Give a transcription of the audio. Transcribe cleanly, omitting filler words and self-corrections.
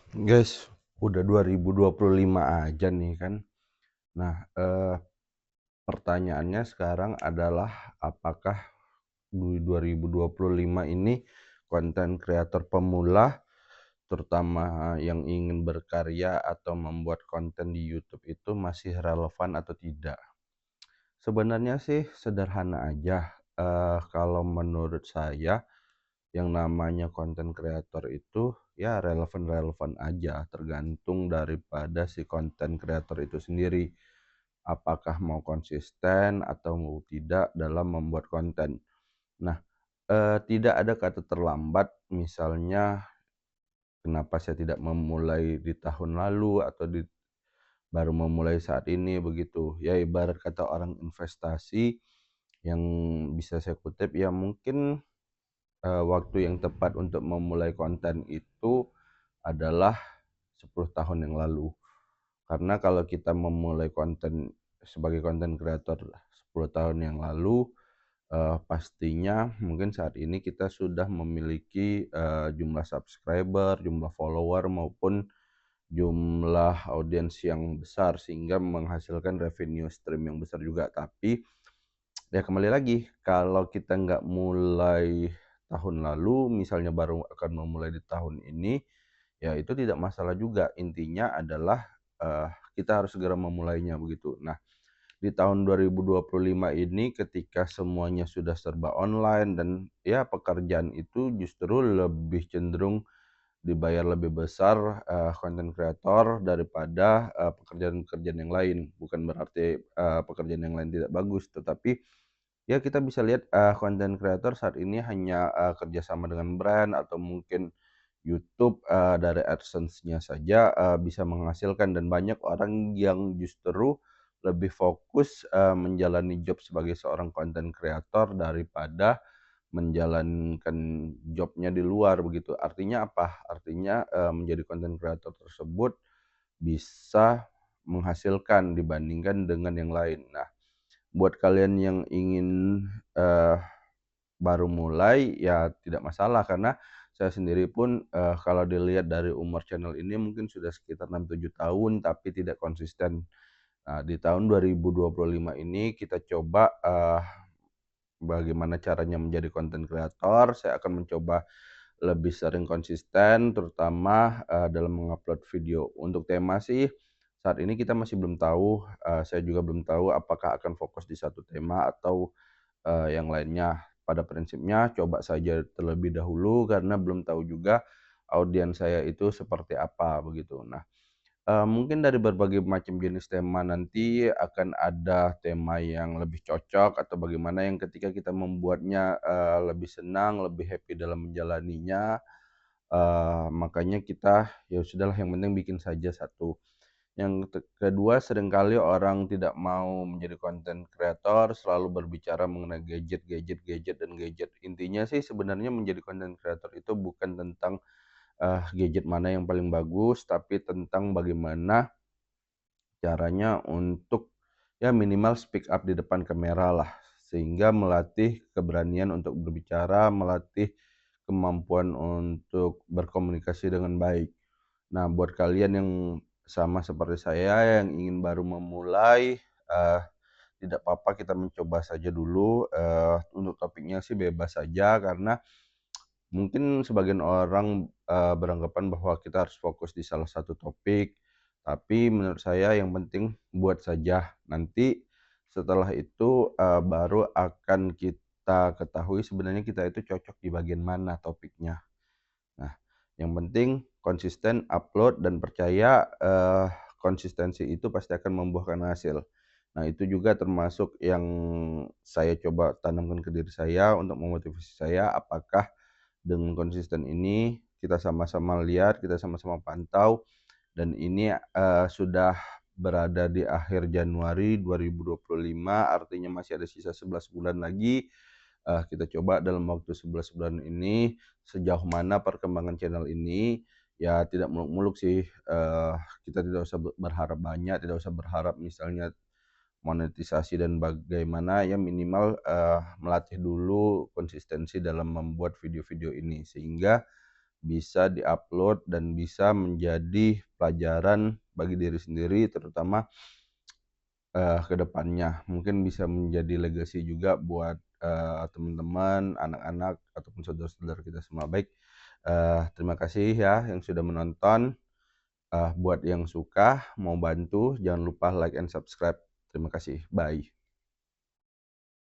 Guys, udah 2025 aja nih kan. Nah, pertanyaannya sekarang adalah apakah di 2025 ini konten kreator pemula, terutama yang ingin berkarya atau membuat konten di YouTube itu masih relevan atau tidak? Sebenarnya sih sederhana aja, kalau menurut saya yang namanya konten kreator itu ya relevan-relevan aja, tergantung daripada si konten kreator itu sendiri. Apakah mau konsisten atau mau tidak dalam membuat konten. Nah, tidak ada kata terlambat, misalnya kenapa saya tidak memulai di tahun lalu atau baru memulai saat ini begitu. Ya ibarat kata orang investasi yang bisa saya kutip ya mungkin waktu yang tepat untuk memulai konten itu adalah 10 tahun yang lalu. Karena kalau kita memulai konten sebagai konten kreator 10 tahun yang lalu, pastinya mungkin saat ini kita sudah memiliki, jumlah subscriber, jumlah follower, maupun jumlah audiens yang besar sehingga menghasilkan revenue stream yang besar juga. Tapi ya kembali lagi, kalau kita nggak mulai tahun lalu, misalnya baru akan memulai di tahun ini, ya itu tidak masalah juga. Intinya adalah, kita harus segera memulainya begitu. Nah, di tahun 2025 ini ketika semuanya sudah serba online dan ya pekerjaan itu justru lebih cenderung dibayar lebih besar, konten kreator daripada, pekerjaan-pekerjaan yang lain. Bukan berarti, pekerjaan yang lain tidak bagus, tetapi ya kita bisa lihat, konten kreator saat ini hanya, kerjasama dengan brand atau mungkin YouTube, dari AdSense-nya saja, bisa menghasilkan dan banyak orang yang justru lebih fokus, menjalani job sebagai seorang konten kreator daripada menjalankan job-nya di luar begitu. Artinya apa? Artinya, menjadi konten kreator tersebut bisa menghasilkan dibandingkan dengan yang lain. Nah, buat kalian yang ingin, eee, baru mulai, ya tidak masalah karena saya sendiri pun, kalau dilihat dari umur channel ini mungkin sudah sekitar 6, 7 tahun tapi tidak konsisten. Nah, di tahun 2025 ini kita coba, bagaimana caranya menjadi konten kreator. Saya akan mencoba lebih sering konsisten terutama, dalam mengupload video. Untuk tema sih saat ini kita masih belum tahu, saya juga belum tahu apakah akan fokus di satu tema atau, yang lainnya. Pada prinsipnya coba saja terlebih dahulu karena belum tahu juga audiens saya itu seperti apa begitu. Nah, mungkin dari berbagai macam jenis tema nanti akan ada tema yang lebih cocok atau bagaimana yang ketika kita membuatnya, lebih senang, lebih happy dalam menjalaninya, makanya kita, ya sudahlah yang penting bikin saja satu. Yang kedua seringkali orang tidak mau menjadi konten kreator selalu berbicara mengenai gadget gadget gadget dan gadget. Intinya sih sebenarnya menjadi konten kreator itu bukan tentang, gadget mana yang paling bagus, tapi tentang bagaimana caranya untuk, ya minimal speak up di depan kamera lah, sehingga melatih keberanian untuk berbicara, melatih kemampuan untuk berkomunikasi dengan baik. Nah, buat kalian yang sama seperti saya yang ingin baru memulai, tidak apa-apa kita mencoba saja dulu, untuk topiknya sih bebas saja karena mungkin sebagian orang, beranggapan bahwa kita harus fokus di salah satu topik, tapi menurut saya yang penting buat saja. Nanti setelah itu, baru akan kita ketahui sebenarnya kita itu cocok di bagian mana topiknya. Nah, yang penting konsisten upload dan percaya, konsistensi itu pasti akan membuahkan hasil. Nah, itu juga termasuk yang saya coba tanamkan ke diri saya untuk memotivasi saya, apakah dengan konsisten ini kita sama-sama lihat, kita sama-sama pantau dan ini, sudah berada di akhir Januari 2025 artinya masih ada sisa 11 bulan lagi, kita coba dalam waktu 11 bulan ini sejauh mana perkembangan channel ini, ya tidak muluk-muluk sih, kita tidak usah berharap banyak, tidak usah berharap misalnya monetisasi dan bagaimana, ya minimal, melatih dulu konsistensi dalam membuat video-video ini. Sehingga bisa di-upload dan bisa menjadi pelajaran bagi diri sendiri terutama ke depannya. Mungkin bisa menjadi legacy juga buat, teman-teman, anak-anak, ataupun saudara-saudara kita semua. Baik, terima kasih ya yang sudah menonton. Buat yang suka, mau bantu, jangan lupa like and subscribe. Terima kasih, bye.